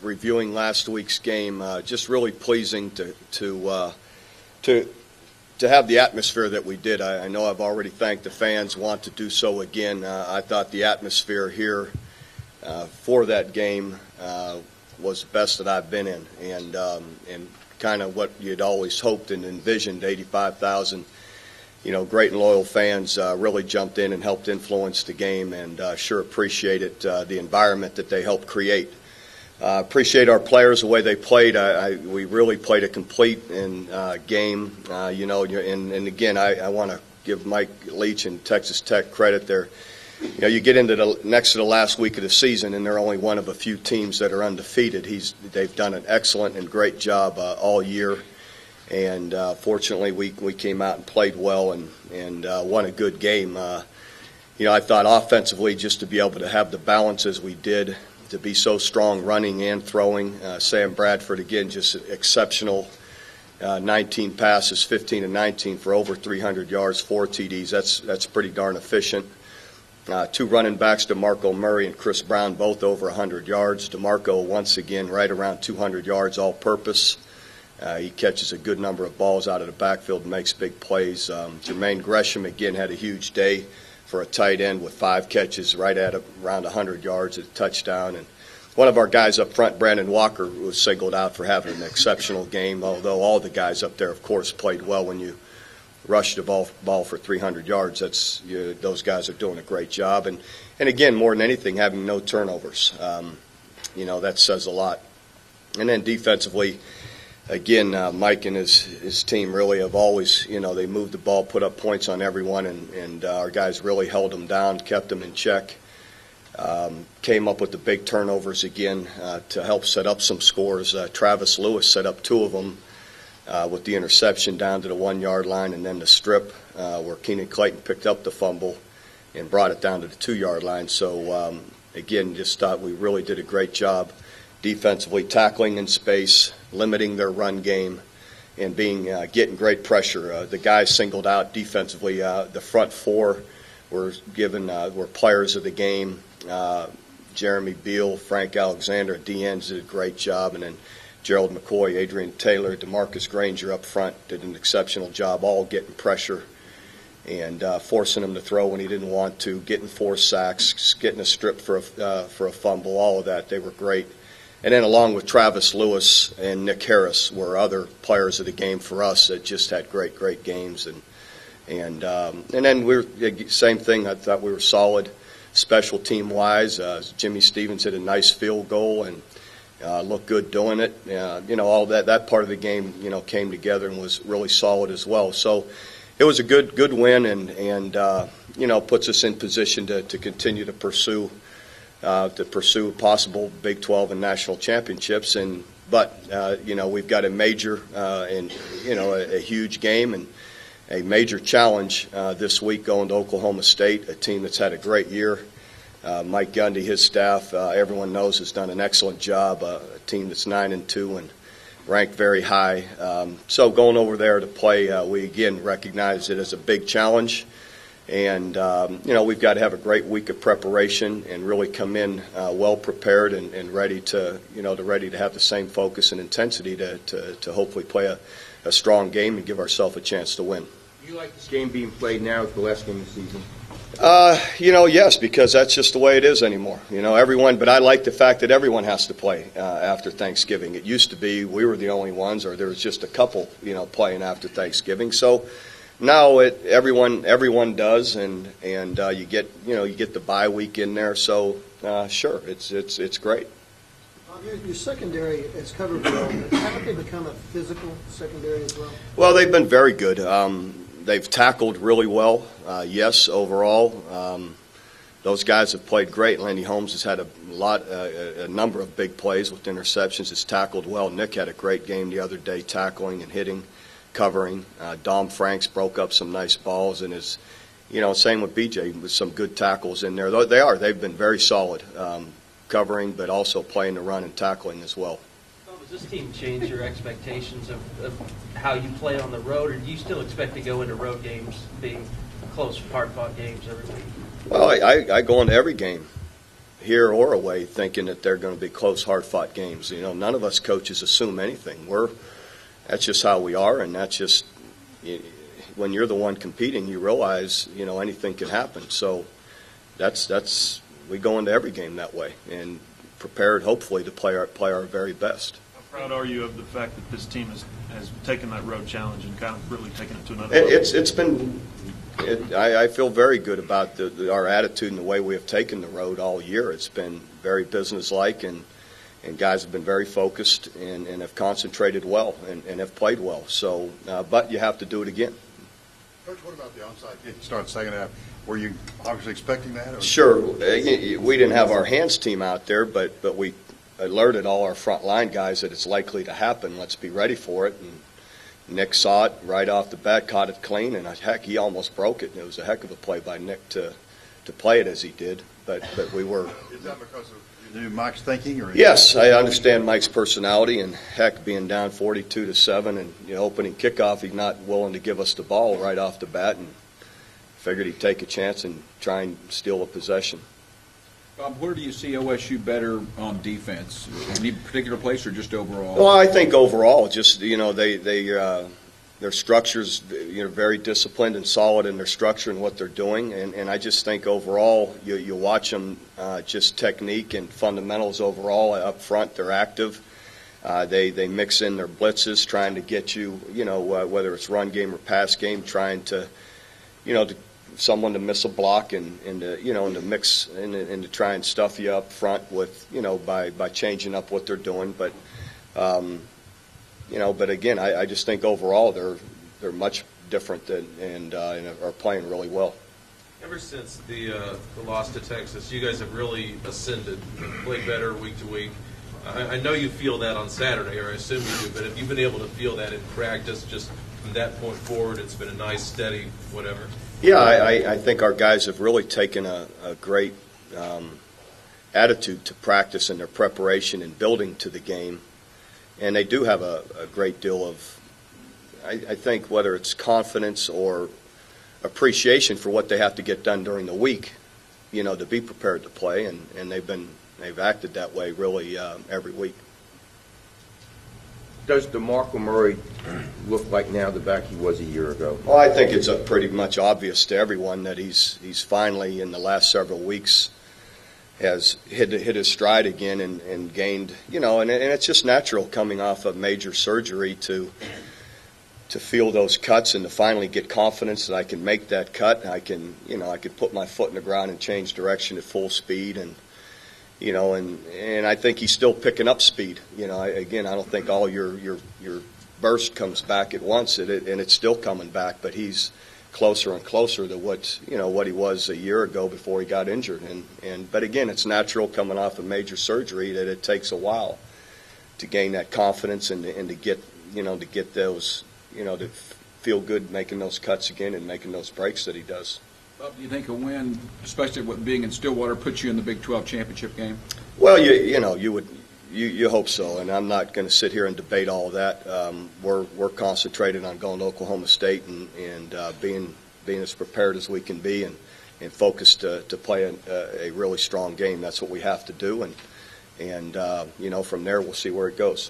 reviewing last week's game. Just really pleasing to have the atmosphere that we did. I know I've already thanked the fans. Want to do so again. I thought the atmosphere here for that game was the best that I've been in, and kind of what you'd always hoped and envisioned. 85,000. Great and loyal fans really jumped in and helped influence the game, and sure appreciated the environment that they helped create. Appreciate our players, the way they played. We really played a complete game, and again, I want to give Mike Leach and Texas Tech credit there. You get into next to the last week of the season, and they're only one of a few teams that are undefeated. They've done an excellent and great job all year. And fortunately, we came out and played well and won a good game. I thought offensively, just to be able to have the balance as we did, to be so strong running and throwing. Sam Bradford, again, just exceptional. 19 passes, 15 and 19 for over 300 yards, 4 TDs. That's pretty darn efficient. 2 running backs, DeMarco Murray and Chris Brown, both over 100 yards. DeMarco, once again, right around 200 yards all-purpose. He catches a good number of balls out of the backfield and makes big plays. Jermaine Gresham, again, had a huge day for a tight end with 5 catches right at around 100 yards, a touchdown. And one of our guys up front, Brandon Walker, was singled out for having an exceptional game, although all the guys up there, of course, played well. When you rush the ball for 300 yards, those guys are doing a great job. And again, more than anything, having no turnovers. That says a lot. And then defensively, again, Mike and his team really have always, they moved the ball, put up points on everyone, and our guys really held them down, kept them in check. Came up with the big turnovers again to help set up some scores. Travis Lewis set up 2 of them with the interception down to the 1-yard line, and then the strip where Keenan Clayton picked up the fumble and brought it down to the 2-yard line. So, again, just thought we really did a great job defensively, tackling in space, limiting their run game, and getting great pressure. The guys singled out defensively. The front 4 were players of the game. Jeremy Beal, Frank Alexander, DNs did a great job, and then Gerald McCoy, Adrian Taylor, DeMarcus Granger up front did an exceptional job, all getting pressure and forcing him to throw when he didn't want to, getting 4 sacks, getting a strip for a fumble, all of that. They were great. And then along with Travis Lewis and Nick Harris were other players of the game for us that just had great games. And then same thing. I thought we were solid special team wise. Jimmy Stevens hit a nice field goal and looked good doing it. All that part of the game came together and was really solid as well. So it was a good win and puts us in position to continue to pursue possible Big 12 and national championships. But we've got a major and a huge game and a major challenge this week going to Oklahoma State, a team that's had a great year. Mike Gundy, his staff, everyone knows, has done an excellent job. A team that's 9-2 and ranked very high. So going over there to play, we again recognize it as a big challenge. And, we've got to have a great week of preparation and really come in well prepared and ready to have the same focus and intensity to hopefully play a strong game and give ourselves a chance to win. Do you like this game being played now as the last game of the season? Yes, because that's just the way it is anymore. But I like the fact that everyone has to play after Thanksgiving. It used to be we were the only ones, or there was just a couple, playing after Thanksgiving. So now everyone does, and you get the bye week in there. So sure, it's great. Your secondary has covered well. Haven't they become a physical secondary as well? Well, they've been very good. They've tackled really well. Yes, overall, those guys have played great. Landy Holmes has had a number of big plays with interceptions. Has tackled well. Nick had a great game the other day, tackling and hitting, covering. Dom Franks broke up some nice balls, and is, same with BJ with some good tackles in there. They've been very solid, covering, but also playing the run and tackling as well. Does this team change your expectations of how you play on the road, or do you still expect to go into road games being close, hard-fought games every week? Well, I go into every game here or away thinking that they're going to be close, hard-fought games. You know, none of us coaches assume anything. That's just how we are, and that's just when you're the one competing, you realize, you know, anything can happen. So that's we go into every game that way and prepared, hopefully, to play our very best. How proud are you of the fact that this team has taken that road challenge and kind of really taken it to another level? It's been. I feel very good about our attitude and the way we have taken the road all year. It's been very businesslike, and guys have been very focused and have concentrated well and have played well. So, but you have to do it again. Coach, what about the onside kick to start the second half? Were you obviously expecting that? Or? Sure. We didn't have our hands team out there, but we alerted all our front line guys that it's likely to happen. Let's be ready for it. And Nick saw it right off the bat, caught it clean, and heck, he almost broke it. And it was a heck of a play by Nick to play it as he did. But we were. Is that because of you knew Mike's thinking? Or yes, I understand Mike's personality, and heck, being down 42-7 and opening kickoff, he's not willing to give us the ball right off the bat, and figured he'd take a chance and try and steal a possession. Bob, where do you see OSU better on defense? Any particular place or just overall? Well, I think overall, just their structure's very disciplined and solid in their structure and what they're doing, and I just think overall you watch them, just technique and fundamentals overall up front. They're active. They mix in their blitzes, trying to get you, whether it's run game or pass game, trying to someone to miss a block and to mix and to try and stuff you up front with by changing up what they're doing. But but again, I just think overall they're much different and are playing really well. Ever since the loss to Texas, you guys have really ascended, played better week to week. I know you feel that on Saturday, or I assume you do, but have you been able to feel that in practice just from that point forward? It's been a nice, steady whatever. Yeah, I think our guys have really taken a great attitude to practice and their preparation and building to the game. And they do have a great deal of, I think, whether it's confidence or appreciation for what they have to get done during the week, to be prepared to play. And they've acted that way really every week. Does DeMarco Murray look like now the back he was a year ago? Well, I think it's pretty much obvious to everyone that he's finally, in the last several weeks, has hit his stride again and gained, and it's just natural coming off of major surgery to feel those cuts and to finally get confidence that I can make that cut. I can put my foot in the ground and change direction at full speed, and I think he's still picking up speed. I don't think all your burst comes back at once, and it's still coming back, but he's closer and closer to what he was a year ago before he got injured. But again, it's natural coming off of major surgery that it takes a while to gain that confidence and to get those, to feel good making those cuts again and making those breaks that he does. Bob, do you think a win, especially with being in Stillwater, puts you in the Big 12 championship game? Well, you hope so, and I'm not going to sit here and debate all of that. We're concentrated on going to Oklahoma State and being as prepared as we can be and focused to play a really strong game. That's what we have to do, and from there we'll see where it goes.